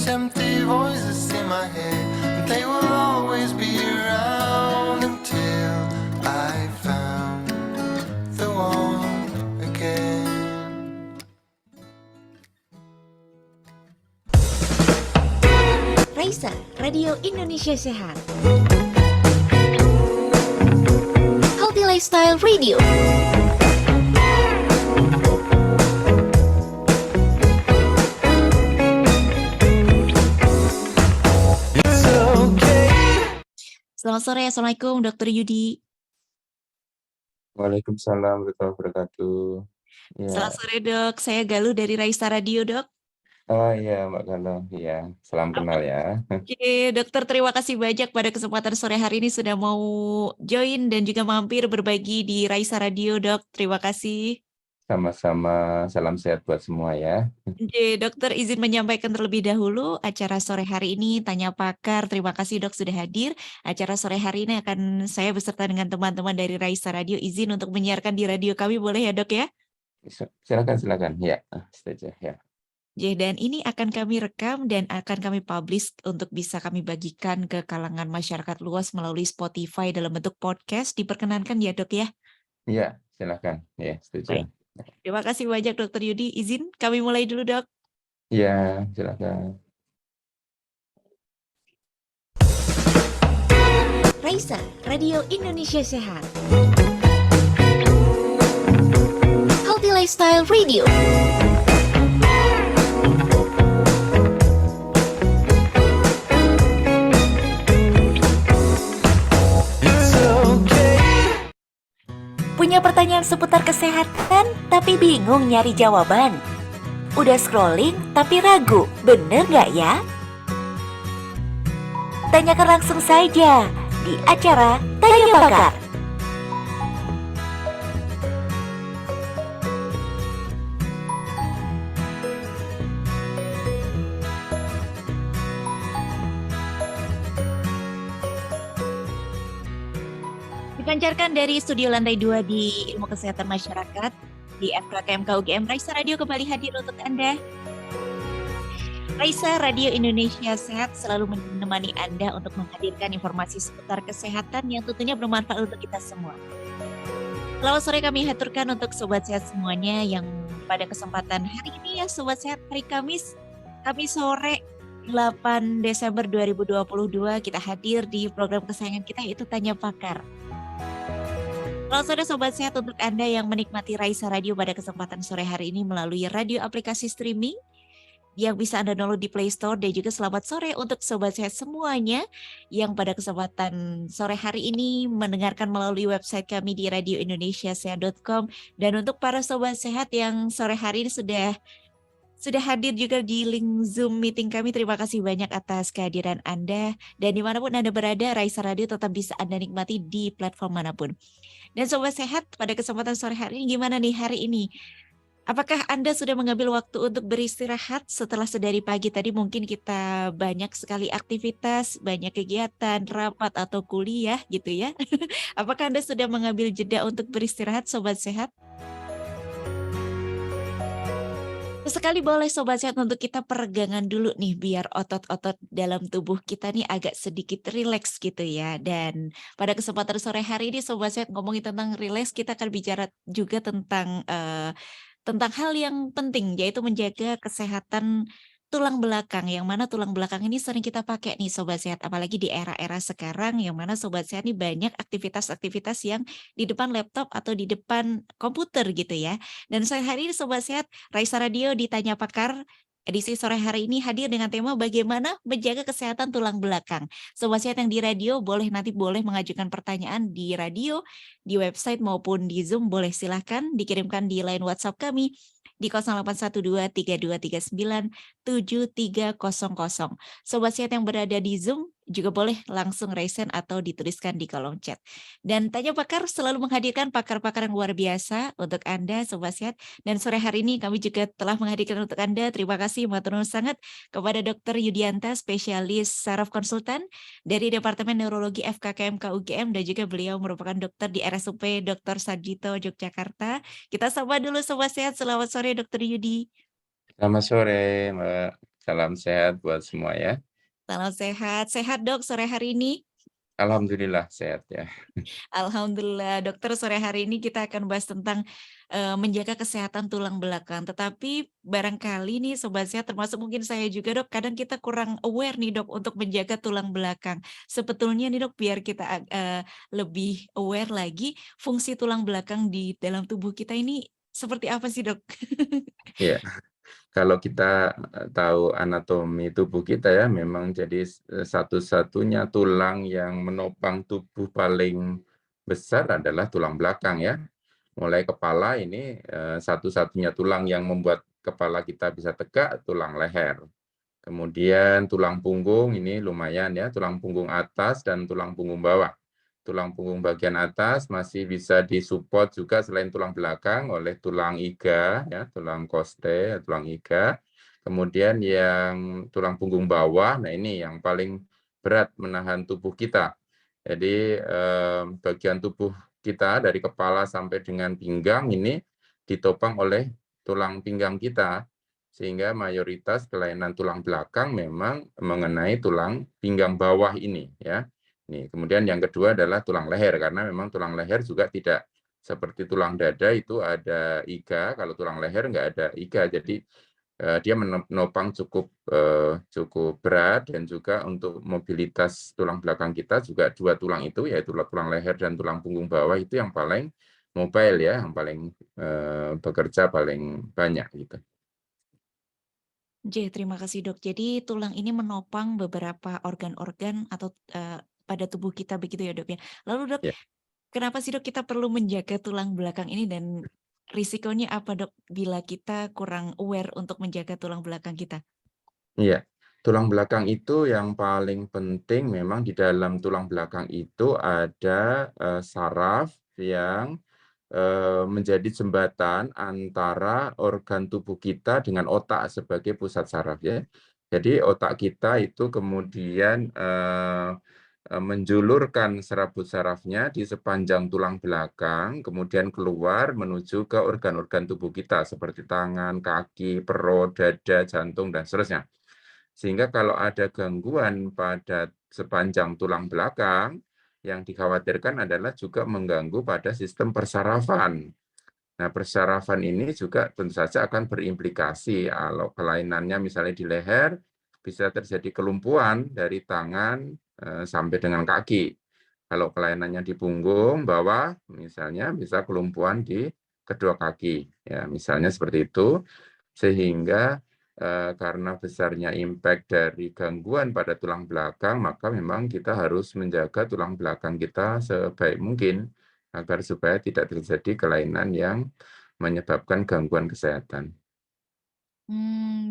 those empty voices in my head, they will always be around until I found the one again. Raisa, Radio Indonesia Sehat. Healthy Lifestyle Radio. Selamat sore, Assalamualaikum Dr. Yudi. Waalaikumsalam warahmatullahi wabarakatuh. Selamat Ya. sore dok, saya Galuh dari Raisa Radio dok. Oh iya Mbak Galuh, iya. Salam kenal ya. Oke dokter, terima kasih banyak pada kesempatan sore hari ini sudah mau join dan juga mampir berbagi di Raisa Radio dok. Terima kasih. Sama-sama, salam sehat buat semua ya. Oke, dokter izin menyampaikan terlebih dahulu acara sore hari ini Tanya Pakar. Terima kasih dok sudah hadir. Acara sore hari ini akan saya beserta dengan teman-teman dari Raisa Radio izin untuk menyiarkan di radio kami, boleh ya dok ya? Silakan. Ya, setuju ya. Dan ini akan kami rekam dan akan kami publish untuk bisa kami bagikan ke kalangan masyarakat luas melalui Spotify dalam bentuk podcast. Diperkenankan ya dok ya? Iya, silakan. Ya, setuju. Baik. Terima kasih banyak Dr. Yudi. Izin kami mulai dulu dok. Iya, silakan. Raisa, Radio Indonesia Sehat. Healthy Lifestyle Radio. Punya pertanyaan seputar kesehatan tapi bingung nyari jawaban? Udah scrolling tapi ragu, bener nggak ya? Tanyakan langsung saja di acara Tanya Pakar. Dipancarkan dari studio lantai 2 di Ilmu Kesehatan Masyarakat di FKKMK UGM. Raisa Radio kembali hadir untuk Anda. Raisa Radio Indonesia Sehat selalu menemani Anda untuk menghadirkan informasi seputar kesehatan yang tentunya bermanfaat untuk kita semua. Selamat sore kami haturkan untuk Sobat Sehat semuanya yang pada kesempatan hari ini ya Sobat Sehat, hari Kamis sore 8 Desember 2022 kita hadir di program kesayangan kita yaitu Tanya Pakar. Selamat sore Sobat Sehat untuk Anda yang menikmati Raisa Radio pada kesempatan sore hari ini melalui radio aplikasi streaming yang bisa Anda download di Play Store, dan juga selamat sore untuk Sobat Sehat semuanya yang pada kesempatan sore hari ini mendengarkan melalui website kami di radioindonesiasehat.com. Dan untuk para Sobat Sehat yang sore hari ini sudah hadir juga di link Zoom meeting kami, terima kasih banyak atas kehadiran Anda. Dan dimanapun Anda berada, Raisa Radio tetap bisa Anda nikmati di platform manapun. Dan Sobat Sehat, pada kesempatan sore hari ini gimana nih hari ini? Apakah Anda sudah mengambil waktu untuk beristirahat setelah sedari pagi tadi mungkin kita banyak sekali aktivitas, banyak kegiatan, rapat atau kuliah gitu ya? Apakah Anda sudah mengambil jeda untuk beristirahat Sobat Sehat? Sekali boleh Sobat Sehat untuk kita peregangan dulu nih biar otot-otot dalam tubuh kita nih agak sedikit rileks gitu ya. Dan pada kesempatan sore hari ini Sobat Sehat ngomongin tentang rileks, kita akan bicara juga tentang hal yang penting yaitu menjaga kesehatan tulang belakang, yang mana tulang belakang ini sering kita pakai nih Sobat Sehat, apalagi di era-era sekarang yang mana Sobat Sehat ini banyak aktivitas-aktivitas yang di depan laptop atau di depan komputer gitu ya. Dan sore hari ini Sobat Sehat, Raisa Radio di Tanya Pakar edisi sore hari ini hadir dengan tema bagaimana menjaga kesehatan tulang belakang. Sobat Sehat yang di radio boleh mengajukan pertanyaan di radio, di website maupun di Zoom, boleh silahkan dikirimkan di line WhatsApp kami di 0812-323-9300. Sobat Sehat yang berada di Zoom juga boleh langsung raise hand atau dituliskan di kolom chat. Dan Tanya Pakar selalu menghadirkan pakar-pakar yang luar biasa untuk Anda Sobat Sehat. Dan sore hari ini kami juga telah menghadirkan untuk Anda, terima kasih matur nuwun sangat kepada Dr. Yudianta, spesialis saraf konsultan dari Departemen Neurologi FKKMK UGM, dan juga beliau merupakan dokter di RSUP Dr. Sarjito Yogyakarta. Kita sapa dulu Sobat Sehat, selamat sore Dr. Yudi. Selamat sore Mbak. Salam sehat buat semua ya. Salam sehat. Sehat Dok sore hari ini? Alhamdulillah sehat ya. Alhamdulillah, dokter sore hari ini kita akan bahas tentang, menjaga kesehatan tulang belakang. Tetapi barangkali nih sobat sehat termasuk mungkin saya juga Dok, kadang kita kurang aware nih Dok untuk menjaga tulang belakang. Sebetulnya nih Dok biar kita lebih aware lagi, fungsi tulang belakang di dalam tubuh kita ini seperti apa sih Dok? Iya, kalau kita tahu anatomi tubuh kita ya, memang jadi satu-satunya tulang yang menopang tubuh paling besar adalah tulang belakang ya. Mulai kepala ini satu-satunya tulang yang membuat kepala kita bisa tegak, tulang leher. Kemudian tulang punggung ini lumayan ya, tulang punggung atas dan tulang punggung bawah. Tulang punggung bagian atas masih bisa disupport juga selain tulang belakang oleh tulang iga, ya, tulang koste, tulang iga. Kemudian yang tulang punggung bawah, nah ini yang paling berat menahan tubuh kita. Jadi bagian tubuh kita dari kepala sampai dengan pinggang ini ditopang oleh tulang pinggang kita. Sehingga mayoritas kelainan tulang belakang memang mengenai tulang pinggang bawah ini ya. Nih, kemudian yang kedua adalah tulang leher karena memang tulang leher juga tidak seperti tulang dada itu ada iga, kalau tulang leher nggak ada iga. Jadi dia menopang cukup berat dan juga untuk mobilitas tulang belakang kita juga dua tulang itu yaitu tulang leher dan tulang punggung bawah itu yang paling mobile ya, yang paling bekerja paling banyak gitu. Terima kasih Dok. Jadi tulang ini menopang beberapa organ-organ atau, pada tubuh kita begitu ya Dok ya. Lalu Dok, Ya. kenapa sih Dok kita perlu menjaga tulang belakang ini dan risikonya apa Dok bila kita kurang aware untuk menjaga tulang belakang kita? Iya, tulang belakang itu yang paling penting memang di dalam tulang belakang itu ada, saraf yang, menjadi jembatan antara organ tubuh kita dengan otak sebagai pusat saraf ya. Jadi otak kita itu kemudian, menjulurkan serabut sarafnya di sepanjang tulang belakang, kemudian keluar menuju ke organ-organ tubuh kita seperti tangan, kaki, perut, dada, jantung, dan seterusnya. Sehingga kalau ada gangguan pada sepanjang tulang belakang, yang dikhawatirkan adalah juga mengganggu pada sistem persarafan. Nah, persarafan ini juga tentu saja akan berimplikasi kalau kelainannya misalnya di leher, bisa terjadi kelumpuhan dari tangan sampai dengan kaki. Kalau kelainannya di punggung bawah, misalnya bisa kelumpuhan di kedua kaki. Ya, misalnya seperti itu. Sehingga karena besarnya impact dari gangguan pada tulang belakang, maka memang kita harus menjaga tulang belakang kita sebaik mungkin agar supaya tidak terjadi kelainan yang menyebabkan gangguan kesehatan.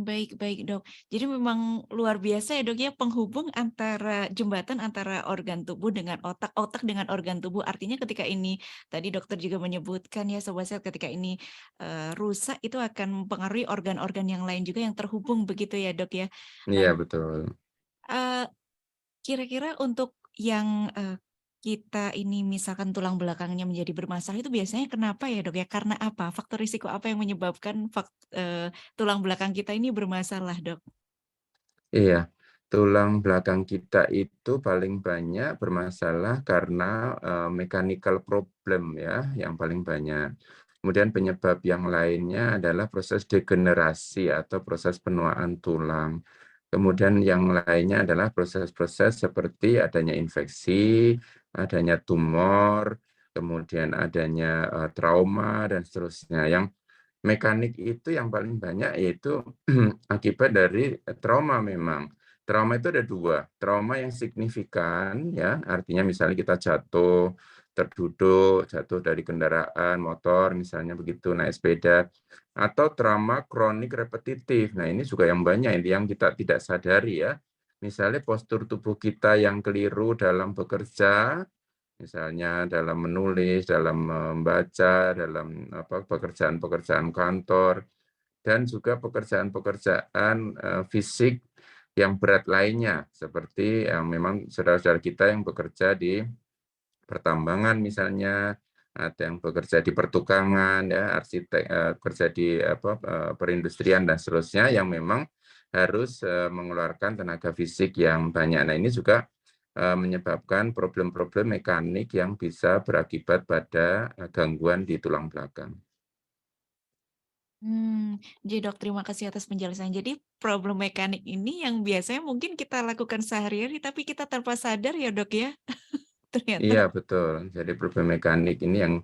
Baik baik Dok. Jadi memang luar biasa ya Dok ya, penghubung antara jembatan antara organ tubuh dengan otak, otak dengan organ tubuh. Artinya ketika ini, tadi dokter juga menyebutkan ya Sobat Sehat, ketika ini, rusak itu akan mempengaruhi organ-organ yang lain juga yang terhubung begitu ya Dok ya. Nah, Iya betul. eee, kira-kira untuk yang, kita ini misalkan tulang belakangnya menjadi bermasalah itu biasanya kenapa ya Dok ya? Karena apa? Faktor risiko apa yang menyebabkan tulang belakang kita ini bermasalah Dok? Iya, tulang belakang kita itu paling banyak bermasalah karena mechanical problem ya, yang paling banyak. Kemudian penyebab yang lainnya adalah proses degenerasi atau proses penuaan tulang. Kemudian yang lainnya adalah proses-proses seperti adanya infeksi, adanya tumor, kemudian adanya trauma dan seterusnya. Yang mekanik itu yang paling banyak yaitu akibat dari trauma memang. Trauma itu ada dua, trauma yang signifikan ya, artinya misalnya kita jatuh, terduduk, jatuh dari kendaraan, motor misalnya begitu, naik sepeda, atau trauma kronik repetitif. Nah ini juga yang banyak, ini yang kita tidak sadari ya. Misalnya postur tubuh kita yang keliru dalam bekerja, misalnya dalam menulis, dalam membaca, dalam pekerjaan-pekerjaan kantor, dan juga pekerjaan-pekerjaan fisik yang berat lainnya, seperti yang memang saudara-saudara kita yang bekerja di pertambangan misalnya, ada yang bekerja di pertukangan, ya, arsitek, kerja di perindustrian dan seterusnya, yang memang harus mengeluarkan tenaga fisik yang banyak. Nah, ini juga menyebabkan problem-problem mekanik yang bisa berakibat pada gangguan di tulang belakang. Jadi Dok, terima kasih atas penjelasan. Jadi problem mekanik ini yang biasanya mungkin kita lakukan sehari-hari, tapi kita tanpa sadar ya Dok ya, Iya, ternyata. betul. Jadi problem mekanik ini yang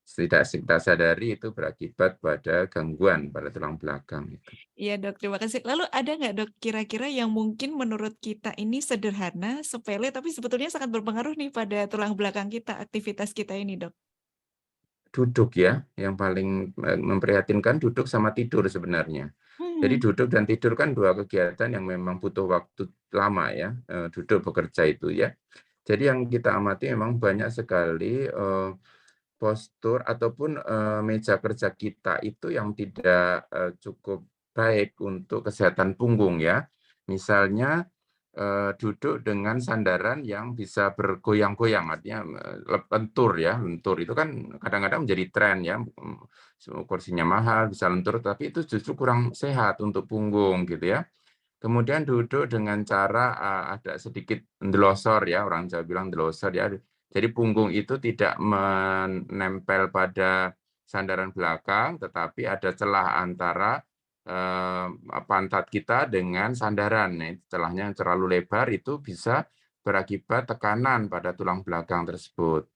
tidak kita sadari itu berakibat pada gangguan pada tulang belakang itu. Iya Dok, terima kasih. Lalu ada nggak Dok kira-kira yang mungkin menurut kita ini sederhana, sepele, tapi sebetulnya sangat berpengaruh nih pada tulang belakang kita, aktivitas kita ini Dok? Duduk ya, yang paling memprihatinkan duduk sama tidur sebenarnya. Jadi Mhm. duduk dan tidur kan 2 kegiatan yang memang butuh waktu lama ya, duduk bekerja itu ya. Jadi yang kita amati memang banyak sekali, postur ataupun, meja kerja kita itu yang tidak, cukup baik untuk kesehatan punggung ya. Misalnya, duduk dengan sandaran yang bisa bergoyang-goyang, artinya, lentur ya, lentur itu kan kadang-kadang menjadi tren ya, kursinya mahal, bisa lentur, tapi itu justru kurang sehat untuk punggung gitu ya. Kemudian duduk dengan cara, ada sedikit ndelosor ya, orang Jawa bilang ndelosor ya. Jadi punggung itu tidak menempel pada sandaran belakang, tetapi ada celah antara, pantat kita dengan sandaran. Nah, celahnya yang terlalu lebar itu bisa berakibat tekanan pada tulang belakang tersebut.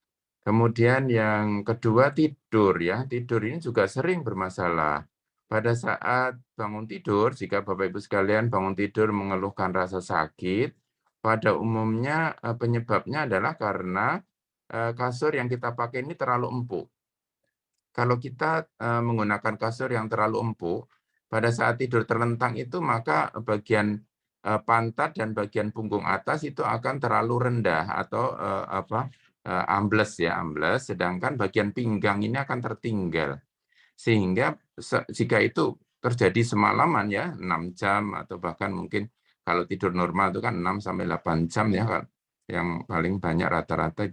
Kemudian yang kedua tidur ya, tidur ini juga sering bermasalah. Pada saat bangun tidur, jika Bapak Ibu sekalian bangun tidur mengeluhkan rasa sakit, pada umumnya, penyebabnya adalah karena, kasur yang kita pakai ini terlalu empuk. Kalau kita, menggunakan kasur yang terlalu empuk, pada saat tidur terlentang itu maka bagian, pantat dan bagian punggung atas itu akan terlalu rendah atau, ambles ya, ambles, sedangkan bagian pinggang ini akan tertinggal. Sehingga jika itu terjadi semalaman ya, 6 jam atau bahkan mungkin kalau tidur normal itu kan 6 sampai 8 jam ya, yang paling banyak rata-rata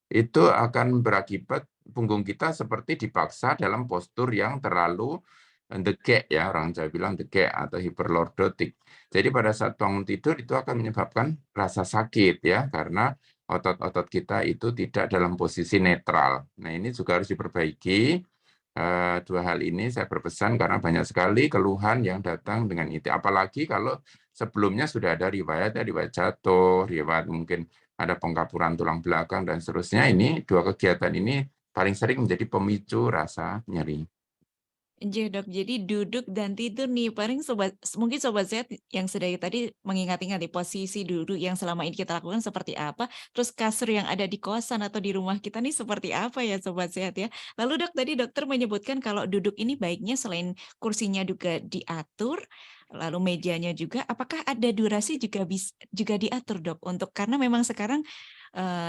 itu akan berakibat punggung kita seperti dipaksa dalam postur yang terlalu degek ya, orang Jawa bilang degek atau hiperlordotik. Jadi pada saat bangun tidur itu akan menyebabkan rasa sakit ya, karena otot-otot kita itu tidak dalam posisi netral. Nah, ini juga harus diperbaiki. 2 hal ini saya berpesan karena banyak sekali keluhan yang datang dengan itu. Apalagi kalau sebelumnya sudah ada riwayat ya, riwayat jatuh, riwayat mungkin ada pengkapuran tulang belakang dan seterusnya. Ini 2 kegiatan ini paling sering menjadi pemicu rasa nyeri. Iya Dok, jadi duduk dan tidur nih, paling mungkin sobat sehat yang sudah tadi mengingat-ingat nih posisi duduk yang selama ini kita lakukan seperti apa, terus kasur yang ada di kosan atau di rumah kita nih seperti apa ya sobat sehat ya. Lalu Dok, tadi dokter menyebutkan kalau duduk ini baiknya selain kursinya juga diatur, lalu mejanya juga, apakah ada durasi juga diatur Dok? Karena memang sekarang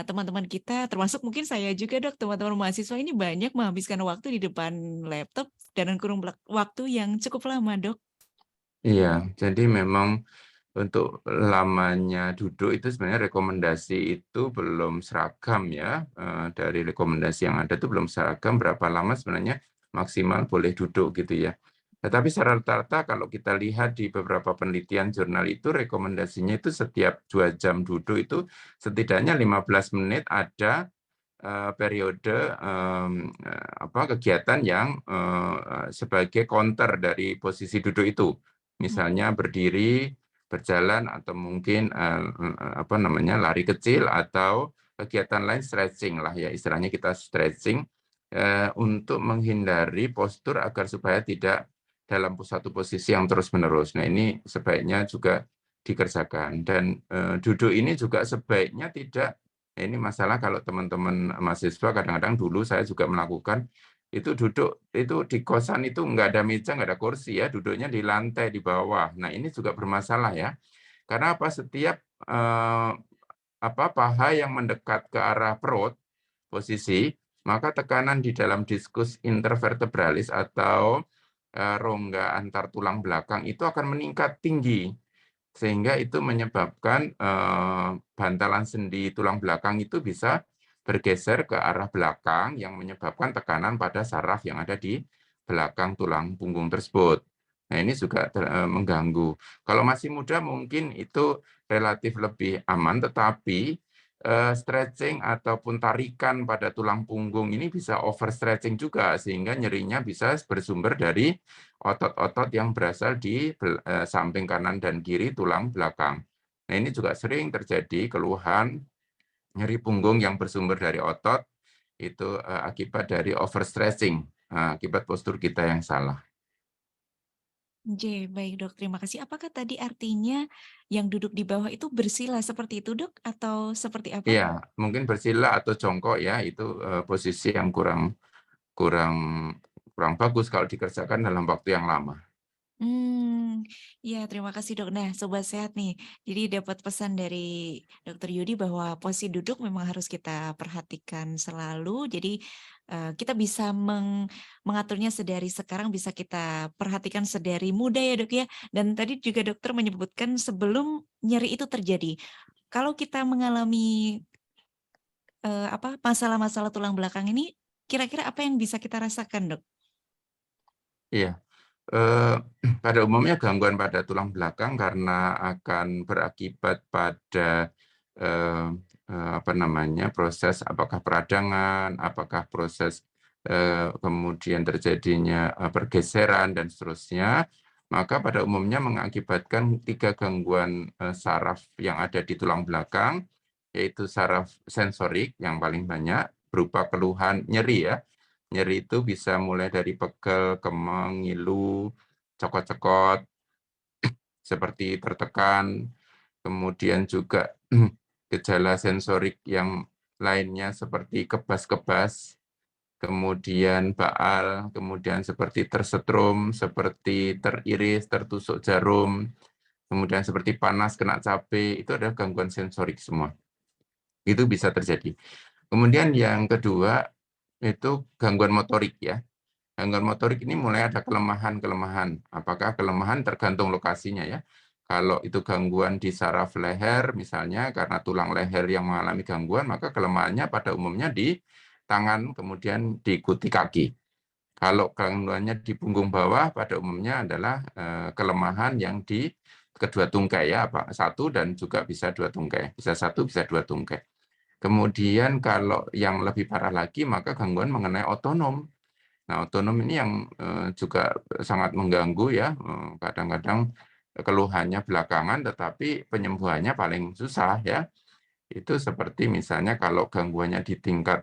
teman-teman kita, termasuk mungkin saya juga Dok, teman-teman mahasiswa ini banyak menghabiskan waktu di depan laptop dengan kurun waktu yang cukup lama, Dok. Iya, jadi memang untuk lamanya duduk itu sebenarnya rekomendasi itu belum seragam ya, dari rekomendasi yang ada itu belum seragam berapa lama sebenarnya maksimal boleh duduk gitu ya. Tetapi secara rata-rata kalau kita lihat di beberapa penelitian jurnal itu rekomendasinya itu setiap 2 jam duduk itu setidaknya 15 menit ada, periode, kegiatan yang, sebagai counter dari posisi duduk itu. Mhm. Misalnya berdiri, berjalan atau mungkin, lari kecil atau kegiatan lain stretching lah ya, istilahnya kita stretching, untuk menghindari postur agar supaya tidak dalam satu posisi yang terus-menerus. Nah, ini sebaiknya juga dikerjakan dan, duduk ini juga sebaiknya tidak ini masalah kalau teman-teman mahasiswa kadang-kadang dulu saya juga melakukan, itu duduk itu di kosan itu nggak ada meja, nggak ada kursi ya, duduknya di lantai di bawah. Nah, ini juga bermasalah ya. Karena apa, setiap, paha yang mendekat ke arah perut, posisi, maka tekanan di dalam diskus intervertebralis atau, rongga antar tulang belakang itu akan meningkat tinggi. Sehingga itu menyebabkan, bantalan sendi tulang belakang itu bisa bergeser ke arah belakang yang menyebabkan tekanan pada saraf yang ada di belakang tulang punggung tersebut. Nah, ini juga mengganggu. Kalau masih muda mungkin itu relatif lebih aman, tetapi stretching ataupun tarikan pada tulang punggung ini bisa overstretching juga, sehingga nyerinya bisa bersumber dari otot-otot yang berasal di samping kanan dan kiri tulang belakang. Nah, ini juga sering terjadi keluhan nyeri punggung yang bersumber dari otot, itu akibat dari overstretching, akibat postur kita yang salah. Baik Dok, terima kasih. Apakah tadi artinya yang duduk di bawah itu bersila seperti itu Dok, atau seperti apa? Iya, mungkin bersila atau jongkok ya, itu posisi yang kurang kurang kurang bagus kalau dikerjakan dalam waktu yang lama. Ya terima kasih Dok. Nah, Sobat Sehat nih, jadi dapat pesan dari Dokter Yudi bahwa posisi duduk memang harus kita perhatikan selalu. Jadi, kita bisa mengaturnya sedari sekarang, bisa kita perhatikan sedari muda ya Dok ya. Dan tadi juga dokter menyebutkan sebelum nyeri itu terjadi. Kalau kita mengalami, masalah-masalah tulang belakang ini, kira-kira apa yang bisa kita rasakan Dok? Iya, eee, pada umumnya gangguan pada tulang belakang karena akan berakibat pada, eee eee, apa namanya, proses apakah peradangan, apakah proses, kemudian terjadinya, pergeseran dan seterusnya, maka pada umumnya mengakibatkan 3 gangguan, saraf yang ada di tulang belakang, yaitu saraf sensorik yang paling banyak berupa keluhan nyeri ya. Nyeri itu bisa mulai dari pegel, kemeng, ngilu, cokot-cokot, seperti tertekan, kemudian juga gejala sensorik yang lainnya seperti kebas-kebas, kemudian baal, kemudian seperti tersetrum, seperti teriris, tertusuk jarum, kemudian seperti panas kena cabai, itu adalah gangguan sensorik semua. Itu bisa terjadi. Kemudian yang kedua, itu gangguan motorik ya. Gangguan motorik ini mulai ada kelemahan-kelemahan. Apakah kelemahan tergantung lokasinya ya. Kalau itu gangguan di saraf leher misalnya karena tulang leher yang mengalami gangguan, maka kelemahannya pada umumnya di tangan, kemudian diikuti kaki. Kalau gangguannya di punggung bawah pada umumnya adalah kelemahan yang di kedua tungkai ya, satu dan juga bisa dua tungkai. Bisa satu, bisa dua tungkai. Kemudian kalau yang lebih parah lagi maka gangguan mengenai otonom. Nah, otonom ini yang juga sangat mengganggu ya, kadang-kadang keluhannya belakangan tetapi penyembuhannya paling susah ya. Itu seperti misalnya kalau gangguannya di tingkat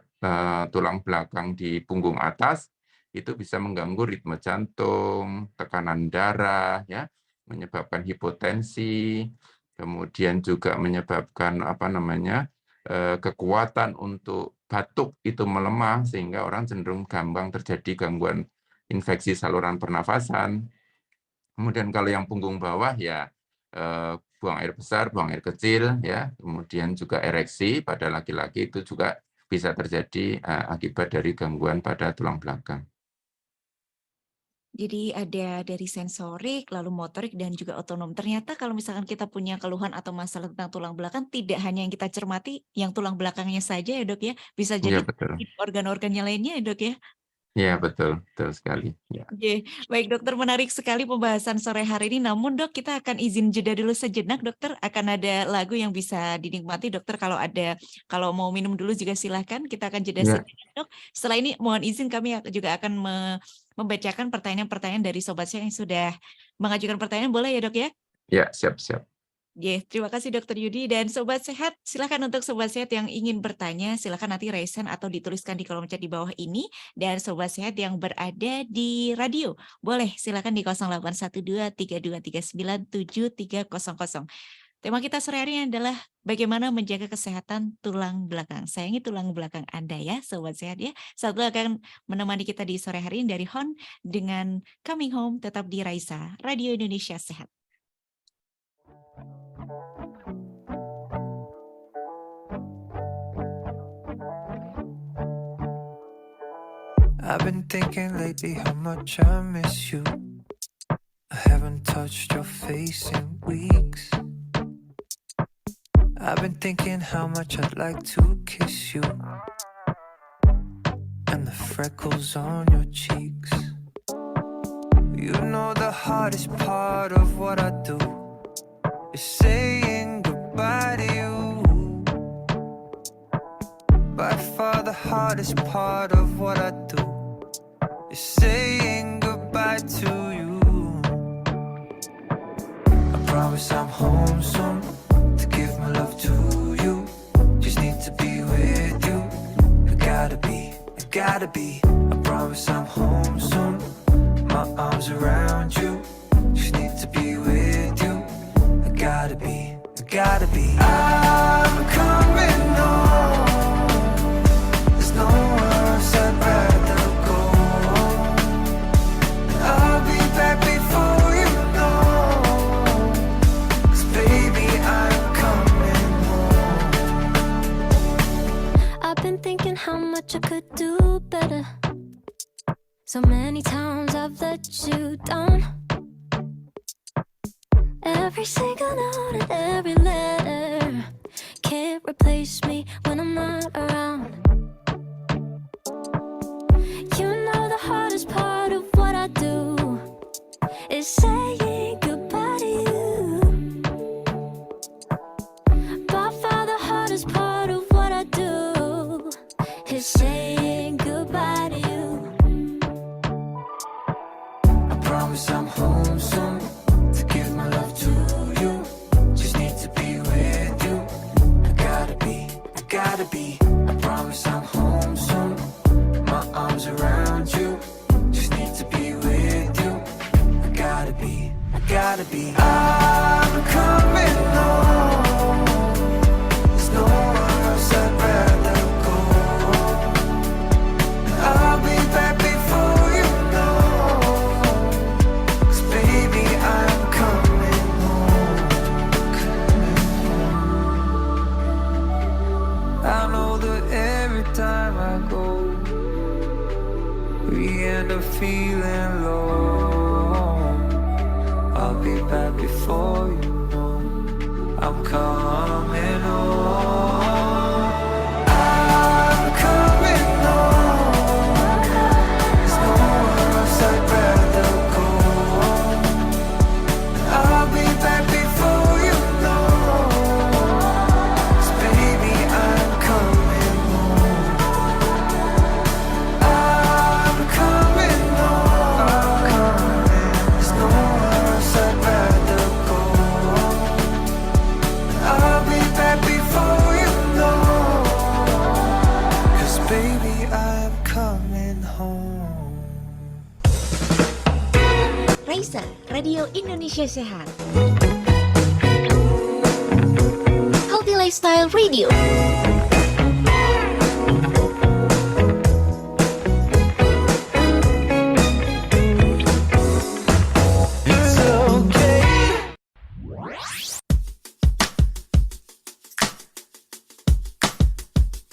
tulang belakang di punggung atas, itu bisa mengganggu ritme jantung, tekanan darah ya, menyebabkan hipotensi, kemudian juga menyebabkan apa namanya, kekuatan untuk batuk itu melemah sehingga orang cenderung gampang terjadi gangguan infeksi saluran pernafasan. Kemudian kalau yang punggung bawah ya buang air besar, buang air kecil ya, kemudian juga ereksi pada laki-laki itu juga bisa terjadi akibat dari gangguan pada tulang belakang. Jadi ada dari sensorik, lalu motorik dan juga otonom. Ternyata kalau misalkan kita punya keluhan atau masalah tentang tulang belakang, tidak hanya yang kita cermati yang tulang belakangnya saja ya Dok ya, bisa Iya jadi betul. organ-organnya lainnya ya Dok ya. Iya betul, betul sekali. Ya. Baik dokter, menarik sekali pembahasan sore hari ini. Namun dok, kita akan izin jeda dulu sejenak dokter. Akan ada lagu yang bisa dinikmati dokter. Kalau mau minum dulu juga silahkan. Kita akan jeda Ya, sejenak dok. Setelah ini mohon izin kami juga akan membacakan pertanyaan-pertanyaan dari sobat saya yang sudah mengajukan pertanyaan. Boleh ya dok ya? ya siap-siap. Terima kasih Dokter Yudi dan Sobat Sehat. Silakan untuk Sobat Sehat yang ingin bertanya, silakan nanti raise hand atau dituliskan di kolom chat di bawah ini. Dan Sobat Sehat yang berada di radio, boleh silakan di 081232397300. Tema kita sore hari ini adalah bagaimana menjaga kesehatan tulang belakang. Sayangi tulang belakang Anda ya, Sobat Sehat ya. Satu akan menemani kita di sore hari ini dari Hon dengan Coming Home tetap di Raisa, Radio Indonesia Sehat. I've been thinking lately how much I miss you. I haven't touched your face in weeks. I've been thinking how much I'd like to kiss you, and the freckles on your cheeks. You know the hardest part of what I do is saying goodbye to you. By far the hardest part of what I do is saying goodbye to you. I promise I'm home soon to give my love to you. Just need to be with you. I gotta be. I promise I'm home soon. My arms around you. Just need to be with you. I gotta be. I'm coming home. There's nowhere else I'd rather go. I'll be back before you know. 'Cause baby, I'm coming home. I've been thinking how much I could do better. So many times I've let you down. Every single note and every letter can't replace me when I'm not around. You know the hardest part of what I do is saying goodbye to you. By far the hardest part of what I do is saying goodbye to you. I promise I'm home soon to give my love to you. Just need to be with you. I gotta be. I promise I'm home soon. My arms around you. Just need to be with you. I gotta be. I'm coming home. There's nowhere else I'd rather go. I'll be back before you know. 'Cause baby, I'm coming home. I know that every time I go, we end up feeling low. I'll be back before you know. I'm coming home. I'm coming home. There's nowhere else I'd rather go. I'll be back before you know. 'Cause baby, I'm coming home. I'm coming home. There's nowhere else I'd rather go. I'll be back before you know. 'Cause baby, I'm coming home. Raisa, Radio Indonesia Sehat. Healthy Lifestyle Radio. It's okay.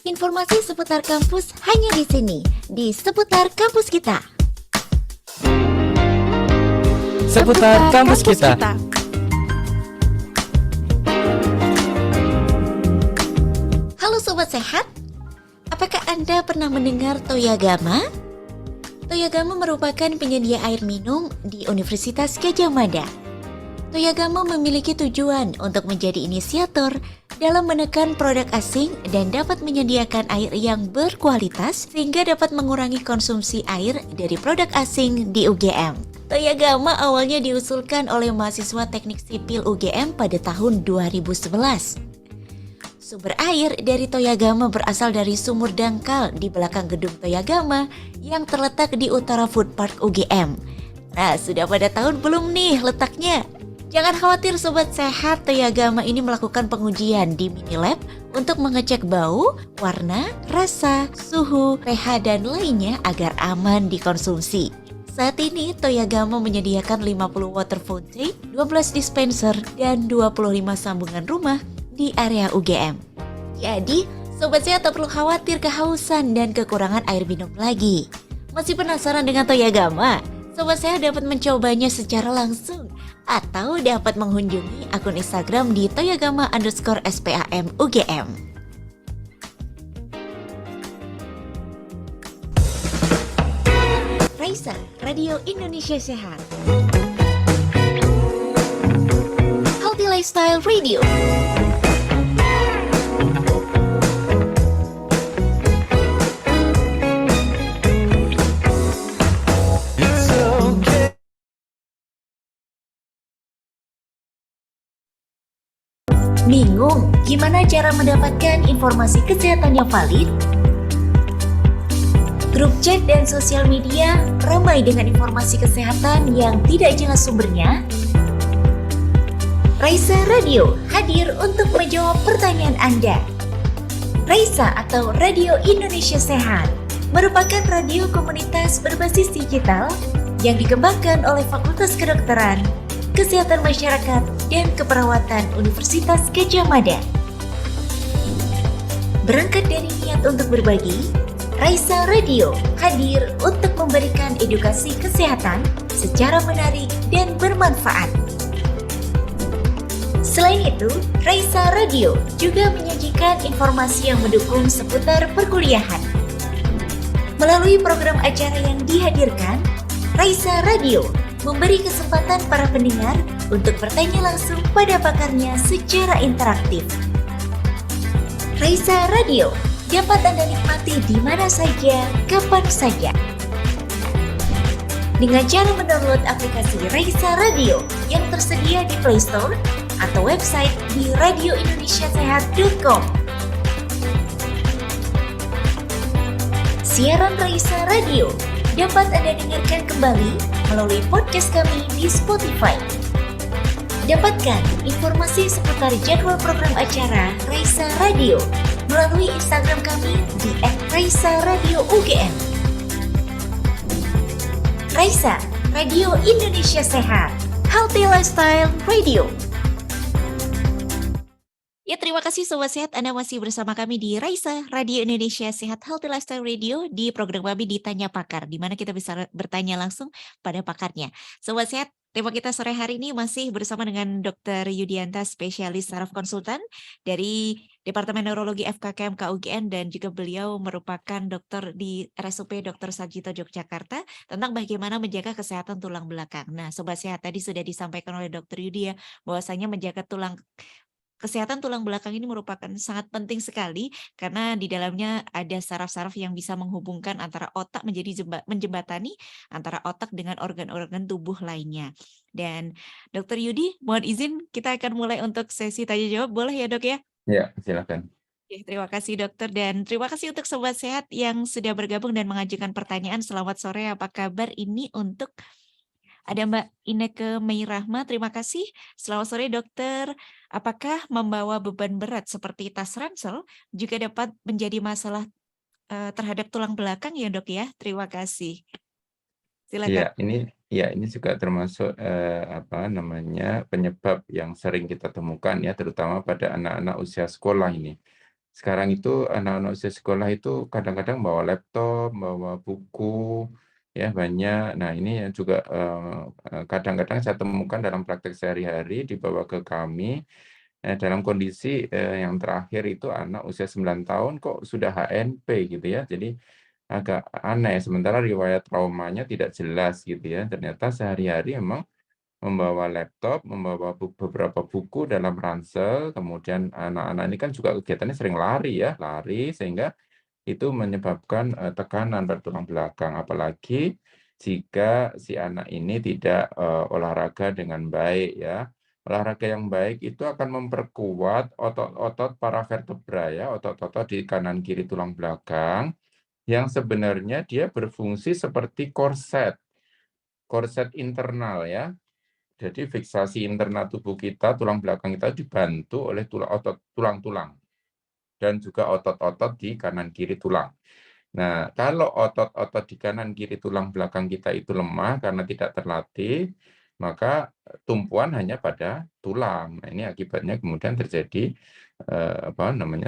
Informasi seputar kampus hanya di sini, di Seputar Kampus Kita. Seputar kampus kita. Halo Sobat Sehat, apakah Anda pernah mendengar Toyagama? Toyagama merupakan penyedia air minum di Universitas Gadjah Mada. Toyagama memiliki tujuan untuk menjadi inisiator dalam menekan produk asing dan dapat menyediakan air yang berkualitas sehingga dapat mengurangi konsumsi air dari produk asing di UGM. Toyagama awalnya diusulkan oleh mahasiswa Teknik Sipil UGM pada tahun 2011. Sumber air dari Toyagama berasal dari sumur dangkal di belakang gedung Toyagama yang terletak di utara Food Park UGM. Nah, sudah pada tahun belum nih letaknya? Jangan khawatir Sobat Sehat, Toyagama ini melakukan pengujian di mini lab untuk mengecek bau, warna, rasa, suhu, pH, dan lainnya agar aman dikonsumsi. Saat ini Toyagama menyediakan 50 water fountain, 12 dispenser, dan 25 sambungan rumah di area UGM. Jadi, Sobat Sehat tak perlu khawatir kehausan dan kekurangan air minum lagi. Masih penasaran dengan Toyagama? Sobat Sehat dapat mencobanya secara langsung atau dapat mengunjungi akun Instagram di toyagama_spam UGM. Raisa, Radio Indonesia Sehat. Healthy Lifestyle Radio. Bingung gimana cara mendapatkan informasi kesehatan yang valid? Grup chat dan sosial media ramai dengan informasi kesehatan yang tidak jelas sumbernya. Raisa Radio hadir untuk menjawab pertanyaan Anda. Raisa atau Radio Indonesia Sehat merupakan radio komunitas berbasis digital yang dikembangkan oleh Fakultas Kedokteran, Kesehatan Masyarakat, dan Keperawatan Universitas Gadjah Mada. Berangkat dari niat untuk berbagi, Raisa Radio hadir untuk memberikan edukasi kesehatan secara menarik dan bermanfaat. Selain itu, Raisa Radio juga menyajikan informasi yang mendukung seputar perkuliahan. Melalui program acara yang dihadirkan, Raisa Radio memberi kesempatan para pendengar untuk bertanya langsung pada pakarnya secara interaktif. Raisa Radio dapat Anda nikmati di mana saja, kapan saja. Dengan cara mendownload aplikasi Raisa Radio yang tersedia di Play Store atau website di radioindonesiasehat.com. Siaran Raisa Radio dapat Anda dengarkan kembali melalui podcast kami di Spotify. Dapatkan informasi seputar jadwal program acara Raisa Radio melalui Instagram kami di @raisa_radio_ugm. Raisa, Radio Indonesia Sehat, Healthy Lifestyle Radio. Ya, terima kasih Sobat Sehat, Anda masih bersama kami di Raisa, Radio Indonesia Sehat, Healthy Lifestyle Radio di program kami Ditanya Pakar, di mana kita bisa bertanya langsung pada pakarnya. Sobat Sehat, tema kita sore hari ini masih bersama dengan Dr. Yudianta, spesialis saraf konsultan dari Departemen Neurologi FKKM KUGN, dan juga beliau merupakan dokter di RSUP Dr. Sarjito Yogyakarta tentang bagaimana menjaga kesehatan tulang belakang. Nah, Sobat Sehat, tadi sudah disampaikan oleh Dr. Yudi ya, bahwasanya menjaga kesehatan tulang belakang ini merupakan sangat penting sekali karena di dalamnya ada saraf-saraf yang bisa menghubungkan antara otak menjembatani antara otak dengan organ-organ tubuh lainnya. Dan Dr. Yudi, mohon izin kita akan mulai untuk sesi tanya jawab, boleh ya Dok ya? Ya, silakan. Oke, terima kasih dokter, dan terima kasih untuk Sobat Sehat yang sudah bergabung dan mengajukan pertanyaan. Selamat sore, apa kabar? Ini untuk ada Mbak Ineke Meirahma, terima kasih. Selamat sore dokter, apakah membawa beban berat seperti tas ransel juga dapat menjadi masalah terhadap tulang belakang ya dok ya? Terima kasih. Silakan. Ini juga termasuk penyebab yang sering kita temukan ya, terutama pada anak-anak usia sekolah ini. Sekarang itu anak-anak usia sekolah itu kadang-kadang bawa laptop, bawa buku, ya banyak. Nah ini juga kadang-kadang saya temukan dalam praktek sehari-hari dibawa ke kami dalam kondisi yang terakhir itu anak usia 9 tahun kok sudah HNP gitu ya. Jadi agak aneh, sementara riwayat traumanya tidak jelas gitu ya. Ternyata sehari-hari memang membawa laptop, membawa beberapa buku dalam ransel, kemudian anak-anak ini kan juga kegiatannya sering lari sehingga itu menyebabkan tekanan pada tulang belakang, apalagi jika si anak ini tidak olahraga dengan baik ya. Olahraga yang baik itu akan memperkuat otot-otot paravertebra ya, otot-otot di kanan kiri tulang belakang yang sebenarnya dia berfungsi seperti korset internal ya. Jadi fiksasi internal tubuh kita, tulang belakang kita dibantu oleh tulang-tulang dan juga otot-otot di kanan kiri tulang. Nah, kalau otot-otot di kanan kiri tulang belakang kita itu lemah karena tidak terlatih, maka tumpuan hanya pada tulang. Nah, ini akibatnya kemudian terjadi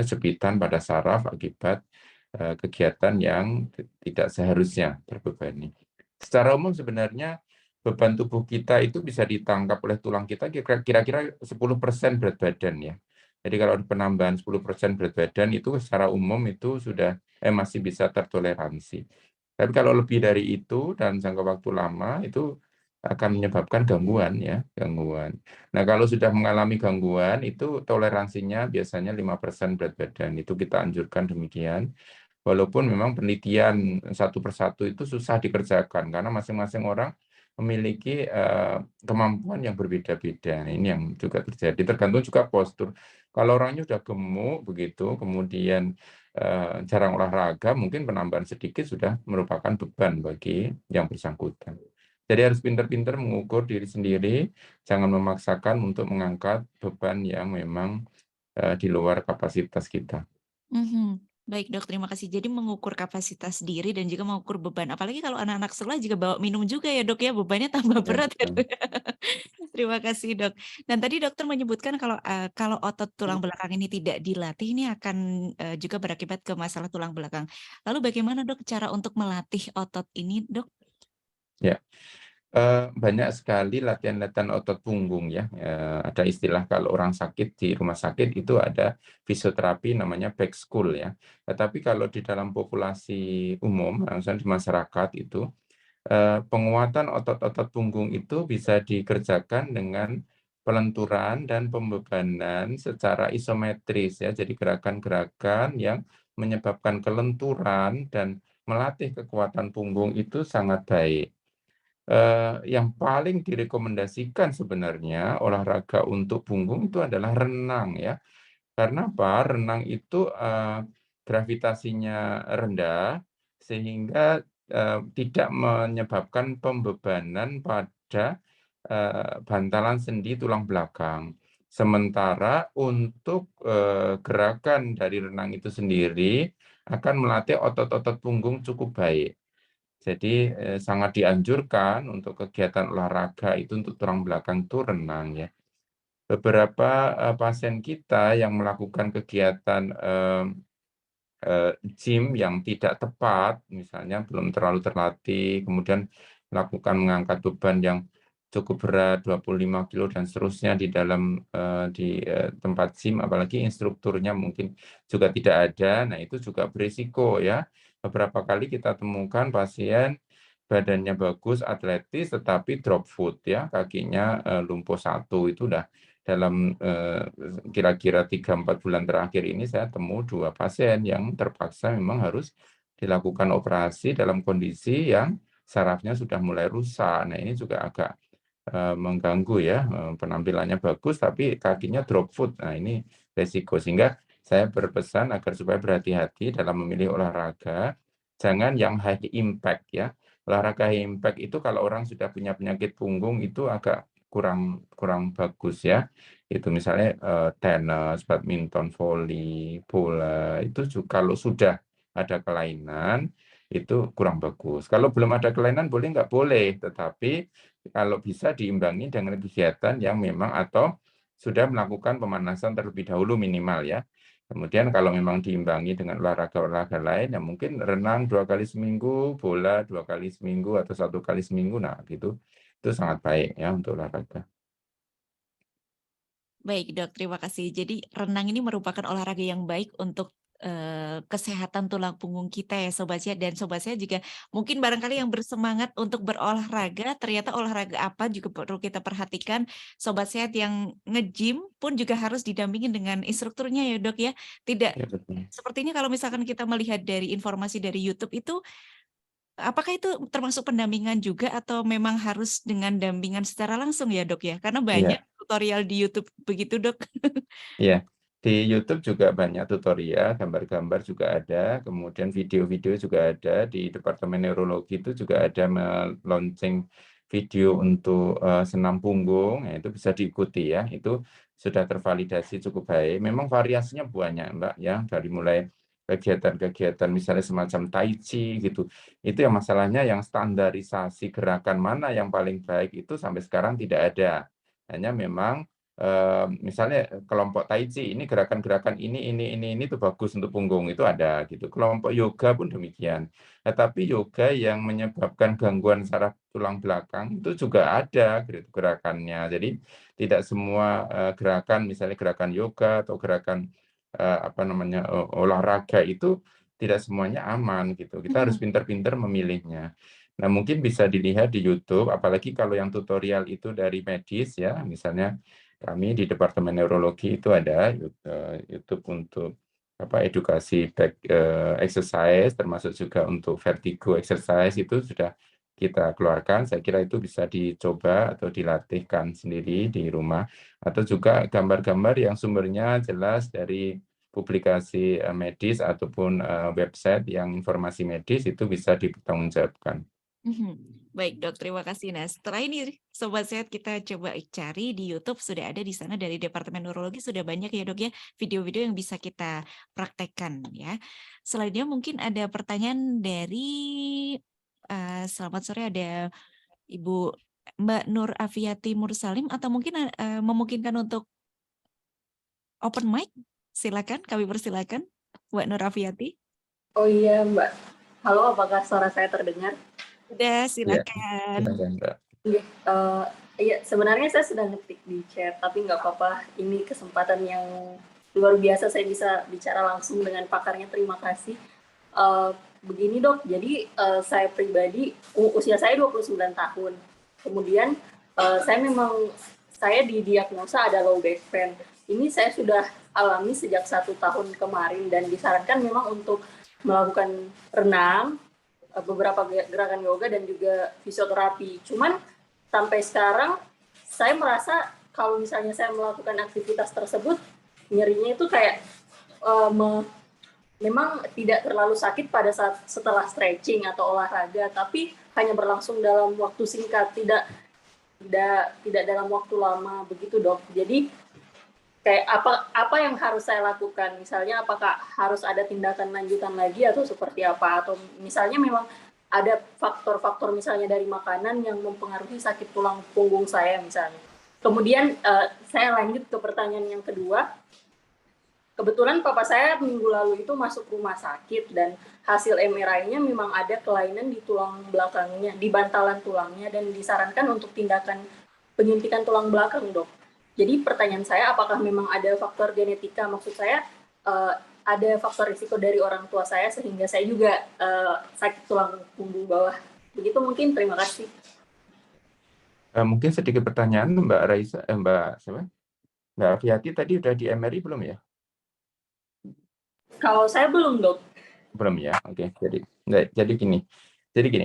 jepitan pada saraf akibat kegiatan yang tidak seharusnya terbebani. Secara umum sebenarnya beban tubuh kita itu bisa ditangkap oleh tulang kita kira-kira 10% berat badan ya. Jadi kalau ada penambahan 10% berat badan itu secara umum itu sudah masih bisa tertoleransi. Tapi kalau lebih dari itu dan jangka waktu lama itu akan menyebabkan gangguan ya, gangguan. Nah, kalau sudah mengalami gangguan itu toleransinya biasanya 5% berat badan. Itu kita anjurkan demikian. Walaupun memang penelitian satu persatu itu susah dikerjakan karena masing-masing orang memiliki kemampuan yang berbeda-beda. Nah, ini yang juga terjadi. Tergantung juga postur. Kalau orangnya sudah gemuk begitu, kemudian jarang olahraga, mungkin penambahan sedikit sudah merupakan beban bagi yang bersangkutan. Jadi harus pintar-pintar mengukur diri sendiri, jangan memaksakan untuk mengangkat beban yang memang di luar kapasitas kita. Mhm. Baik Dok, terima kasih. Jadi mengukur kapasitas diri dan juga mengukur beban. Apalagi kalau anak-anak sekolah juga bawa minum juga ya Dok ya, bebannya tambah Ya, berat ya betul. Dok. Terima kasih Dok. Dan tadi dokter menyebutkan kalau otot tulang belakang ini tidak dilatih ini akan, juga berakibat ke masalah tulang belakang. Lalu bagaimana Dok cara untuk melatih otot ini Dok? Ya. Banyak sekali latihan-latihan otot punggung ya, ada istilah kalau orang sakit di rumah sakit itu ada fisioterapi namanya back school ya. Tetapi kalau di dalam populasi umum, misalnya di masyarakat itu, penguatan otot-otot punggung itu bisa dikerjakan dengan pelenturan dan pembebanan secara isometris ya. Jadi gerakan-gerakan yang menyebabkan kelenturan dan melatih kekuatan punggung itu sangat baik. Yang paling direkomendasikan sebenarnya olahraga untuk punggung itu adalah renang ya. Karena apa? Renang itu, gravitasinya rendah sehingga, tidak menyebabkan pembebanan pada, bantalan sendi tulang belakang. Sementara untuk, gerakan dari renang itu sendiri akan melatih otot-otot punggung cukup baik. Jadi, sangat dianjurkan untuk kegiatan olahraga itu untuk tulang belakang itu renang ya. Beberapa, pasien kita yang melakukan kegiatan, gym yang tidak tepat, misalnya belum terlalu terlatih, kemudian melakukan mengangkat beban yang cukup berat, 25 kilo dan seterusnya di dalam, tempat gym, apalagi instrukturnya mungkin juga tidak ada. Nah, itu juga berisiko ya. Beberapa kali kita temukan pasien badannya bagus, atletis, tetapi drop foot ya, kakinya, lumpuh satu, itu udah dalam, kira-kira 3-4 bulan terakhir ini saya temu 2 pasien yang terpaksa memang harus dilakukan operasi dalam kondisi yang sarafnya sudah mulai rusak. Nah, ini juga agak, mengganggu ya, penampilannya bagus tapi kakinya drop foot. Nah, ini resiko. Sehingga saya berpesan agar supaya berhati-hati dalam memilih olahraga, jangan yang high impact ya. Olahraga high impact itu kalau orang sudah punya penyakit punggung itu agak kurang kurang bagus ya. Itu misalnya, tenis, badminton, voli, bola, itu kalau sudah ada kelainan, itu kurang bagus. Kalau belum ada kelainan boleh nggak boleh, tetapi kalau bisa diimbangi dengan kegiatan yang memang atau sudah melakukan pemanasan terlebih dahulu minimal ya. Kemudian kalau memang diimbangi dengan olahraga-olahraga lain, ya mungkin renang 2 kali seminggu, bola 2 kali seminggu, atau 1 kali seminggu, nah gitu. Itu sangat baik ya untuk olahraga. Baik Dok, terima kasih. Jadi renang ini merupakan olahraga yang baik untuk, kesehatan tulang punggung kita ya Sobat Sehat, dan Sobat Sehat juga mungkin barangkali yang bersemangat untuk berolahraga, ternyata olahraga apa juga perlu kita perhatikan. Sobat Sehat yang nge-gym pun juga harus didampingi dengan instrukturnya ya Dok ya. Tidak Ya betul. sepertinya kalau misalkan kita melihat dari informasi dari YouTube itu, apakah itu termasuk pendampingan juga atau memang harus dengan dampingan secara langsung ya Dok ya? Karena banyak Iya. tutorial di YouTube begitu Dok. Iya, di YouTube juga banyak tutorial, gambar-gambar juga ada, kemudian video-video juga ada, di Departemen Neurologi itu juga ada melonceng video untuk, senam punggung, nah itu bisa diikuti ya, itu sudah tervalidasi cukup baik. Memang variasinya banyak Mbak ya, dari mulai kegiatan-kegiatan misalnya semacam tai chi gitu, itu yang masalahnya yang standarisasi gerakan mana yang paling baik itu sampai sekarang tidak ada. Hanya memang misalnya kelompok tai chi ini gerakan-gerakan ini tuh bagus untuk punggung, itu ada gitu. Kelompok yoga pun demikian. Tetapi yoga yang menyebabkan gangguan saraf tulang belakang itu juga ada gerakannya. Jadi tidak semua, gerakan misalnya gerakan yoga atau gerakan, olahraga itu tidak semuanya aman gitu. Kita harus Mhm. pintar-pintar memilihnya. Nah, mungkin bisa dilihat di YouTube, apalagi kalau yang tutorial itu dari medis ya, misalnya kami di Departemen Neurologi itu ada YouTube untuk edukasi back exercise, termasuk juga untuk vertigo exercise itu sudah kita keluarkan. Saya kira itu bisa dicoba atau dilatihkan sendiri di rumah, atau juga gambar-gambar yang sumbernya jelas dari publikasi medis ataupun website yang informasi medis itu bisa dipertanggungjawabkan. Baik Dok, terima kasih. Nah, setelah ini Sobat Sehat kita coba cari di YouTube, sudah ada di sana dari Departemen Neurologi sudah banyak ya Dok ya, video-video yang bisa kita praktekkan ya. Selanjutnya mungkin ada pertanyaan dari selamat sore, ada Ibu Mbak Nur Afiati Mursalim, atau mungkin memungkinkan untuk open mic? Silakan, kami persilakan Mbak Nur Afiati. Oh iya Mbak, halo apakah suara saya terdengar? Udah, Ya, silakan. silakan, Mbak. Iya, sebenarnya saya sudah ngetik di chat, tapi nggak apa-apa. Ini kesempatan yang luar biasa saya bisa bicara langsung dengan pakarnya. Terima kasih. Begini Dok, jadi saya pribadi, usia saya 29 tahun. Kemudian saya didiagnosa ada low back pain. Ini saya sudah alami sejak 1 tahun kemarin dan disarankan memang untuk melakukan renang, beberapa gerakan yoga dan juga fisioterapi. Cuman sampai sekarang saya merasa kalau misalnya saya melakukan aktivitas tersebut, nyerinya itu kayak memang tidak terlalu sakit pada saat setelah stretching atau olahraga, tapi hanya berlangsung dalam waktu singkat, tidak dalam waktu lama begitu Dok. Jadi kayak apa yang harus saya lakukan? Misalnya apakah harus ada tindakan lanjutan lagi atau seperti apa? Atau misalnya memang ada faktor-faktor misalnya dari makanan yang mempengaruhi sakit tulang punggung saya misalnya. Kemudian saya lanjut ke pertanyaan yang kedua. Kebetulan papa saya minggu lalu itu masuk rumah sakit dan hasil MRI-nya memang ada kelainan di tulang belakangnya, di bantalan tulangnya, dan disarankan untuk tindakan penyuntikan tulang belakang Dok. Jadi pertanyaan saya, apakah memang ada faktor genetika? Maksud saya, ada faktor risiko dari orang tua saya sehingga saya juga sakit tulang punggung bawah. Begitu mungkin, terima kasih. Mungkin sedikit pertanyaan Mbak Raisa, Mbak Afiati tadi udah di MRI belum ya? Kalau saya belum Dok. Belum ya, oke. Jadi gini,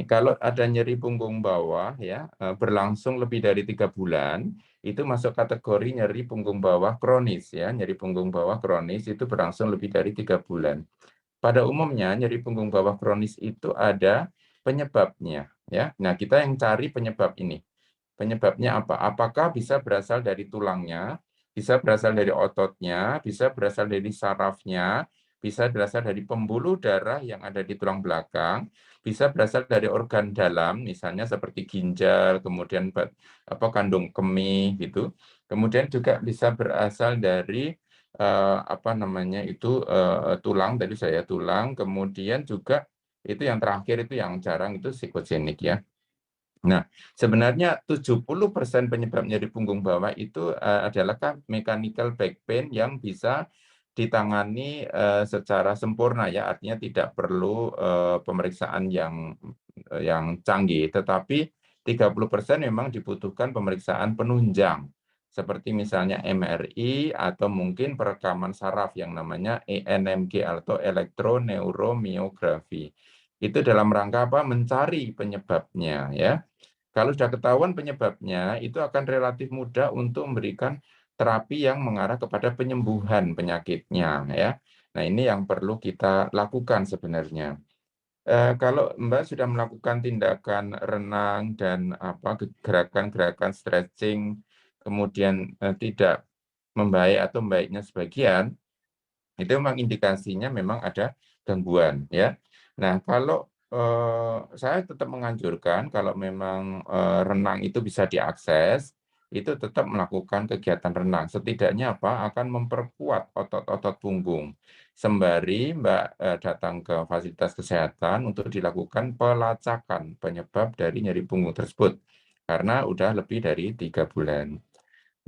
kalau ada nyeri punggung bawah ya berlangsung lebih dari 3 bulan, itu masuk kategori nyeri punggung bawah kronis ya. Nyeri punggung bawah kronis itu berlangsung lebih dari 3 bulan. Pada umumnya nyeri punggung bawah kronis itu ada penyebabnya ya. Nah, kita yang cari penyebab ini. Penyebabnya apa? Apakah bisa berasal dari tulangnya, bisa berasal dari ototnya, bisa berasal dari sarafnya, bisa berasal dari pembuluh darah yang ada di tulang belakang, bisa berasal dari organ dalam, misalnya seperti ginjal, kemudian kandung kemih gitu. Kemudian juga bisa berasal dari tulang, tadi saya tulang, kemudian juga itu yang terakhir itu yang jarang itu psikogenik ya. Nah, sebenarnya 70% penyebab nyeri punggung bawah itu adalah mechanical back pain yang bisa ditangani secara sempurna ya, artinya tidak perlu pemeriksaan yang canggih, tetapi 30% memang dibutuhkan pemeriksaan penunjang, seperti misalnya MRI atau mungkin perekaman saraf yang namanya ENMG atau elektroneuromiography. Itu dalam rangka apa? Mencari penyebabnya ya. Kalau sudah ketahuan penyebabnya, itu akan relatif mudah untuk memberikan terapi yang mengarah kepada penyembuhan penyakitnya ya. Nah, ini yang perlu kita lakukan sebenarnya. Kalau Mbak sudah melakukan tindakan renang dan gerakan-gerakan stretching, kemudian tidak membaik atau membaiknya sebagian, itu memang indikasinya memang ada gangguan ya. Nah, kalau saya tetap menganjurkan kalau memang renang itu bisa diakses, itu tetap melakukan kegiatan renang. Setidaknya akan memperkuat otot-otot punggung. Sembari Mbak datang ke fasilitas kesehatan untuk dilakukan pelacakan penyebab dari nyeri punggung tersebut. Karena udah lebih dari 3 bulan.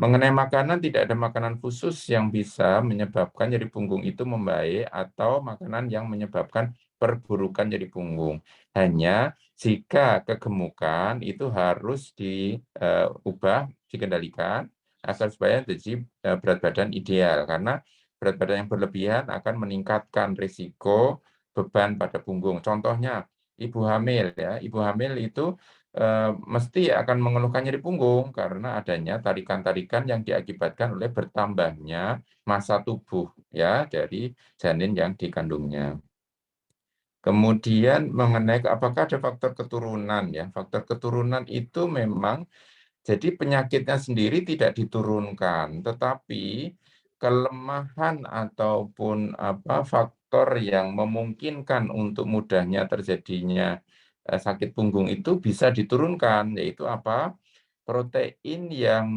Mengenai makanan, tidak ada makanan khusus yang bisa menyebabkan nyeri punggung itu membaik atau makanan yang menyebabkan perburukan nyeri punggung. Hanya jika kegemukan itu harus diubah, dikendalikan agar supaya jadi berat badan ideal. Karena berat badan yang berlebihan akan meningkatkan risiko beban pada punggung. Contohnya ibu hamil ya, ibu hamil itu mesti akan mengeluhkan nyeri punggung karena adanya tarikan-tarikan yang diakibatkan oleh bertambahnya massa tubuh ya dari janin yang dikandungnya. Kemudian mengenai apakah ada faktor keturunan ya, faktor keturunan itu memang jadi penyakitnya sendiri tidak diturunkan, tetapi kelemahan ataupun faktor yang memungkinkan untuk mudahnya terjadinya sakit punggung itu bisa diturunkan, yaitu apa? Protein yang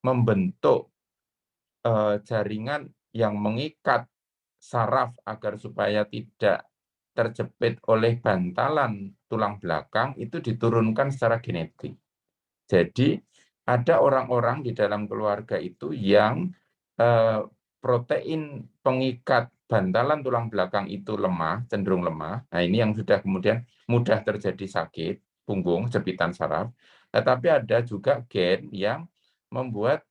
membentuk jaringan yang mengikat saraf agar supaya tidak terjepit oleh bantalan tulang belakang itu diturunkan secara genetik. Jadi ada orang-orang di dalam keluarga itu yang protein pengikat bantalan tulang belakang itu lemah, cenderung lemah. Nah, ini yang sudah kemudian mudah terjadi sakit punggung, jepitan saraf. Tetapi ada juga gen yang membuat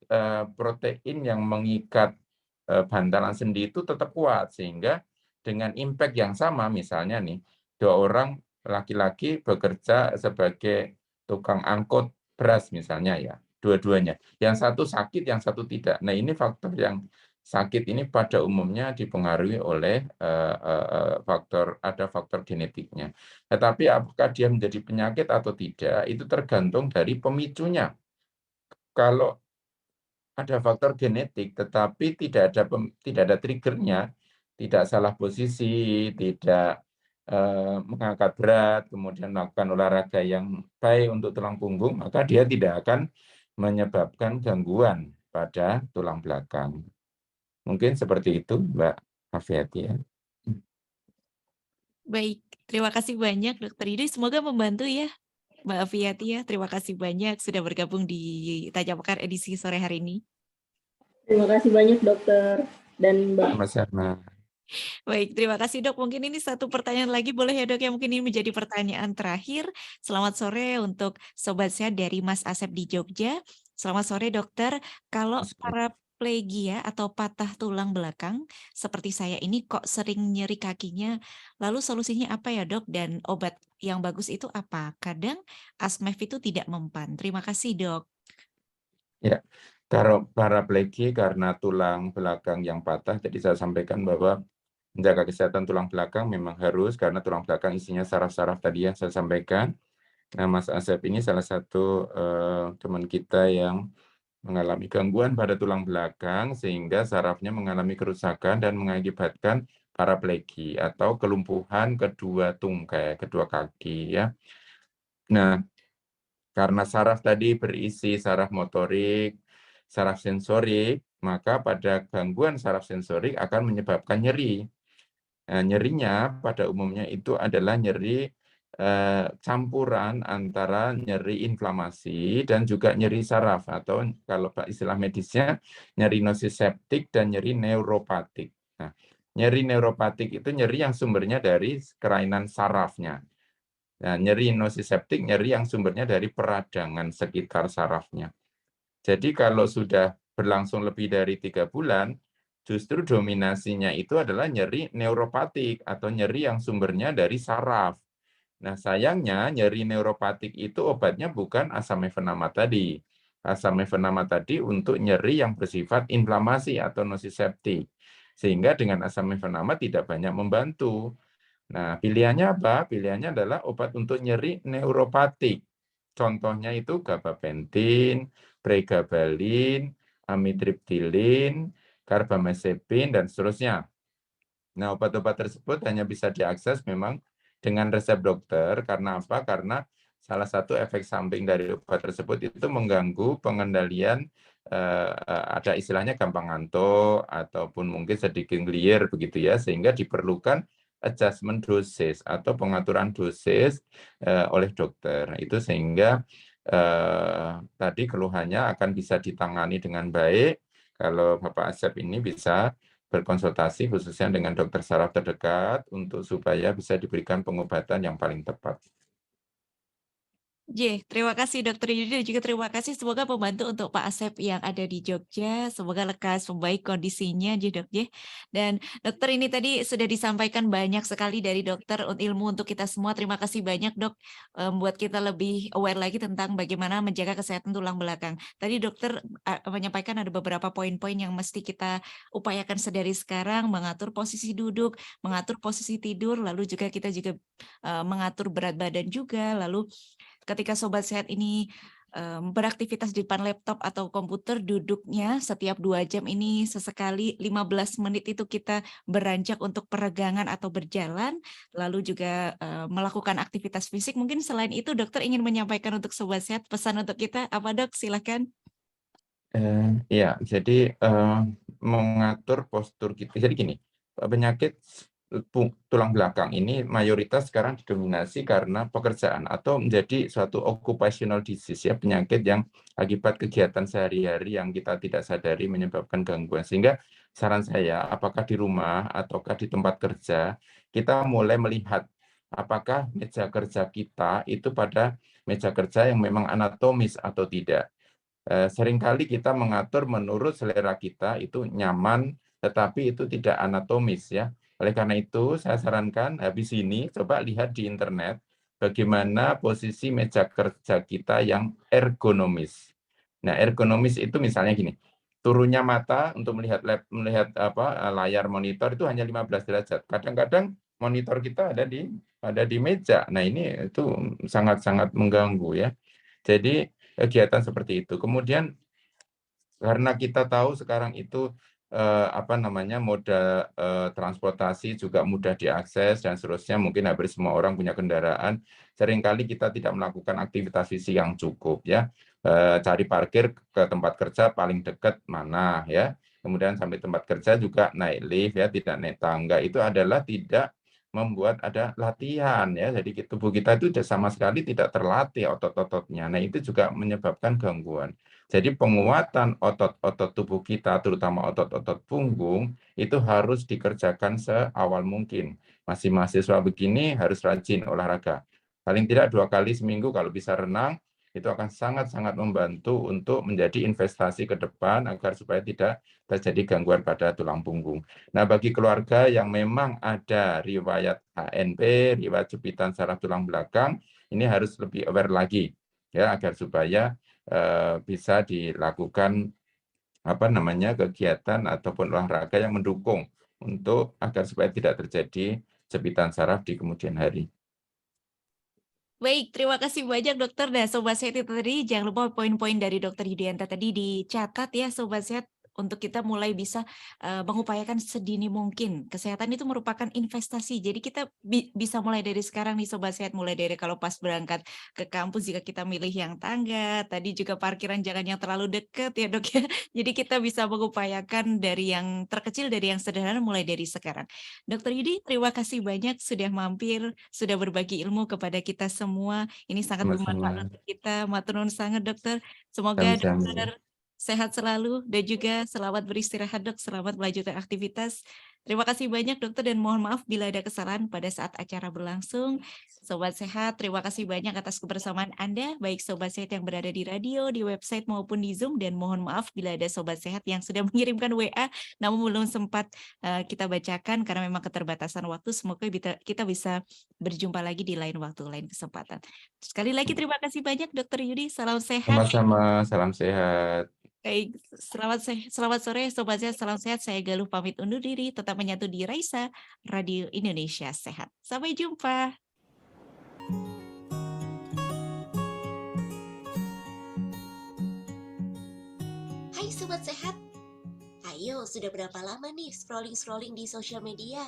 protein yang mengikat bantalan sendi itu tetap kuat, sehingga dengan impact yang sama, misalnya nih, 2 orang laki-laki bekerja sebagai tukang angkut beras misalnya ya, dua-duanya. Yang satu sakit, yang satu tidak. Nah, ini faktor yang sakit ini pada umumnya dipengaruhi oleh ada faktor genetiknya. Tetapi apakah dia menjadi penyakit atau tidak, itu tergantung dari pemicunya. Kalau ada faktor genetik, tetapi tidak ada triggernya, tidak salah posisi, tidak mengangkat berat, kemudian melakukan olahraga yang baik untuk tulang punggung, maka dia tidak akan menyebabkan gangguan pada tulang belakang. Mungkin seperti itu, Mbak Afiati ya. Baik, terima kasih banyak Dokter Ide. Semoga membantu ya Mbak Afiati ya. Terima kasih banyak sudah bergabung di Tanya Mekar edisi sore hari ini. Terima kasih banyak dokter dan Mbak. Sama-sama. Baik, terima kasih Dok. Mungkin ini satu pertanyaan lagi boleh ya Dok ya, mungkin ini menjadi pertanyaan terakhir. Selamat sore untuk Sobat Sehat dari Mas Asep di Jogja. Selamat sore dokter, kalau paraplegia atau patah tulang belakang seperti saya ini kok sering nyeri kakinya, lalu solusinya apa ya Dok? Dan obat yang bagus itu apa? Kadang Asmef itu tidak mempan. Terima kasih Dok. Ya, kalau paraplegia karena tulang belakang yang patah, jadi saya sampaikan bahwa menjaga kesehatan tulang belakang memang harus, karena tulang belakang isinya saraf-saraf tadi yang saya sampaikan. Nah, Mas Asep ini salah satu teman kita yang mengalami gangguan pada tulang belakang sehingga sarafnya mengalami kerusakan dan mengakibatkan paraplegia atau kelumpuhan kedua tungkai, kedua kaki ya. Nah, karena saraf tadi berisi saraf motorik, saraf sensorik, maka pada gangguan saraf sensorik akan menyebabkan nyeri. Nah, nyerinya pada umumnya itu adalah nyeri campuran antara nyeri inflamasi dan juga nyeri saraf, atau kalau istilah medisnya nyeri nosiseptik dan nyeri neuropatik. Nah, nyeri neuropatik itu nyeri yang sumbernya dari kelainan sarafnya. Nah, nyeri nosiseptik nyeri yang sumbernya dari peradangan sekitar sarafnya. Jadi kalau sudah berlangsung lebih dari 3 bulan, justru dominasinya itu adalah nyeri neuropatik atau nyeri yang sumbernya dari saraf. Nah, sayangnya nyeri neuropatik itu obatnya bukan asam mefenamat tadi. Asam mefenamat tadi untuk nyeri yang bersifat inflamasi atau nosiseptik. Sehingga dengan asam mefenamat tidak banyak membantu. Nah, pilihannya apa? Pilihannya adalah obat untuk nyeri neuropatik. Contohnya itu gabapentin, pregabalin, amitriptilin, karbamazepin, dan seterusnya. Nah, obat-obat tersebut hanya bisa diakses memang dengan resep dokter. Karena apa? Karena salah satu efek samping dari obat tersebut itu mengganggu pengendalian, ada istilahnya gampang ngantuk ataupun mungkin sedikit ngelier begitu ya, sehingga diperlukan adjustment dosis atau pengaturan dosis oleh dokter. Itu sehingga tadi keluhannya akan bisa ditangani dengan baik kalau Bapak Asep ini bisa berkonsultasi khususnya dengan dokter saraf terdekat untuk supaya bisa diberikan pengobatan yang paling tepat. Terima kasih Dokter Yudi dan juga terima kasih semoga membantu untuk Pak Asep yang ada di Jogja. Semoga lekas membaik kondisinya, Dok. Dan dokter ini tadi sudah disampaikan banyak sekali dari dokter ilmu untuk kita semua. Terima kasih banyak Dok, membuat kita lebih aware lagi tentang bagaimana menjaga kesehatan tulang belakang. Tadi dokter menyampaikan ada beberapa poin-poin yang mesti kita upayakan sedari sekarang, mengatur posisi duduk, mengatur posisi tidur, lalu juga kita juga mengatur berat badan juga, lalu ketika sobat sehat ini beraktivitas di depan laptop atau komputer, duduknya setiap 2 jam ini sesekali 15 menit itu kita beranjak untuk peregangan atau berjalan, lalu juga melakukan aktivitas fisik. Mungkin selain itu dokter ingin menyampaikan untuk sobat sehat pesan untuk kita, apa Dok? Silakan. Iya, jadi mengatur postur kita. Jadi gini, penyakit tulang belakang ini mayoritas sekarang didominasi karena pekerjaan atau menjadi suatu occupational disease ya, penyakit yang akibat kegiatan sehari-hari yang kita tidak sadari menyebabkan gangguan. Sehingga saran saya, apakah di rumah ataukah di tempat kerja, kita mulai melihat apakah meja kerja kita itu pada meja kerja yang memang anatomis atau tidak. Seringkali kita mengatur menurut selera kita itu nyaman, tetapi itu tidak anatomis ya. Oleh karena itu, saya sarankan habis ini coba lihat di internet bagaimana posisi meja kerja kita yang ergonomis. Nah, ergonomis itu misalnya gini, turunnya mata untuk melihat layar monitor itu hanya 15 derajat. Kadang-kadang monitor kita ada di meja. Nah, ini itu sangat-sangat mengganggu ya. Jadi kegiatan seperti itu. Kemudian karena kita tahu sekarang itu moda transportasi juga mudah diakses dan seterusnya, mungkin hampir semua orang punya kendaraan. Seringkali kita tidak melakukan aktivitas fisik yang cukup ya. Cari parkir ke tempat kerja paling dekat mana ya. Kemudian sampai tempat kerja juga naik lift ya, tidak naik tangga. Itu adalah tidak membuat ada latihan ya. Jadi tubuh kita itu sama sekali tidak terlatih otot-ototnya. Nah, itu juga menyebabkan gangguan. Jadi penguatan otot-otot tubuh kita, terutama otot-otot punggung, itu harus dikerjakan seawal mungkin. Masih mahasiswa begini harus rajin olahraga. Paling tidak 2 kali seminggu kalau bisa renang, itu akan sangat-sangat membantu untuk menjadi investasi ke depan agar supaya tidak terjadi gangguan pada tulang punggung. Nah, bagi keluarga yang memang ada riwayat HNP, riwayat jepitan saraf tulang belakang, ini harus lebih aware lagi ya agar supaya bisa dilakukan kegiatan ataupun olahraga yang mendukung untuk agar supaya tidak terjadi jepitan saraf di kemudian hari. Baik, terima kasih banyak dokter dan sobat sehat itu tadi. Jangan lupa poin-poin dari dokter Yudianta tadi dicatat ya sobat sehat untuk kita mulai bisa mengupayakan sedini mungkin. Kesehatan itu merupakan investasi. Jadi kita bisa mulai dari sekarang nih sobat sehat, mulai dari kalau pas berangkat ke kampus jika kita milih yang tangga, tadi juga parkiran jangan yang terlalu dekat ya dok ya. Jadi kita bisa mengupayakan dari yang terkecil, dari yang sederhana mulai dari sekarang. Dokter Yudi, terima kasih banyak sudah mampir, sudah berbagi ilmu kepada kita semua. Ini sangat bermanfaat Sama-sama. untuk kita. Matur nuwun sangat dokter. Semoga Sama-sama. dokter sehat selalu dan juga selamat beristirahat dok, selamat melanjutkan aktivitas. Terima kasih banyak dokter dan mohon maaf bila ada kesalahan pada saat acara berlangsung. Sobat sehat, terima kasih banyak atas kebersamaan Anda, baik sobat sehat yang berada di radio, di website maupun di Zoom, dan mohon maaf bila ada sobat sehat yang sudah mengirimkan WA namun belum sempat kita bacakan karena memang keterbatasan waktu. Semoga kita bisa berjumpa lagi di lain waktu, lain kesempatan. Sekali lagi terima kasih banyak Dokter Yudi, salam sehat. Sama-sama, salam sehat. Baik, selamat sore sobat sehat, salam sehat. Saya Galuh pamit undur diri, tetap menyatu di Raisa Radio Indonesia Sehat. Sampai jumpa. Hai Sobat Sehat, ayo sudah berapa lama nih scrolling-scrolling di sosial media?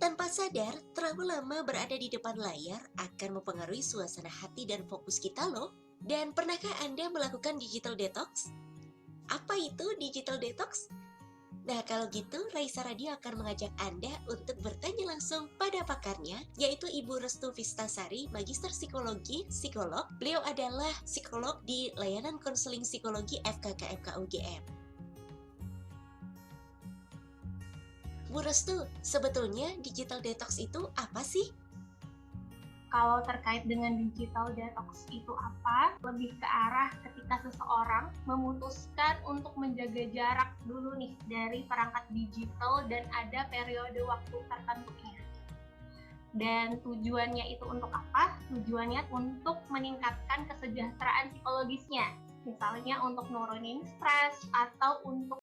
Tanpa sadar, terlalu lama berada di depan layar akan mempengaruhi suasana hati dan fokus kita loh. Dan pernahkah Anda melakukan digital detox? Apa itu digital detox? Nah, kalau gitu Raisa Radio akan mengajak Anda untuk bertanya langsung pada pakarnya, yaitu Ibu Restu Vistasari, Magister Psikologi, psikolog. Beliau adalah psikolog di Layanan Konseling Psikologi FKKMK UGM. Bu Restu, sebetulnya digital detox itu apa sih? Kalau terkait dengan digital detox itu apa, lebih ke arah ketika seseorang memutuskan untuk menjaga jarak dulu nih dari perangkat digital dan ada periode waktu tertentunya. Dan tujuannya itu untuk apa? Tujuannya untuk meningkatkan kesejahteraan psikologisnya. Misalnya untuk nurunin stres atau untuk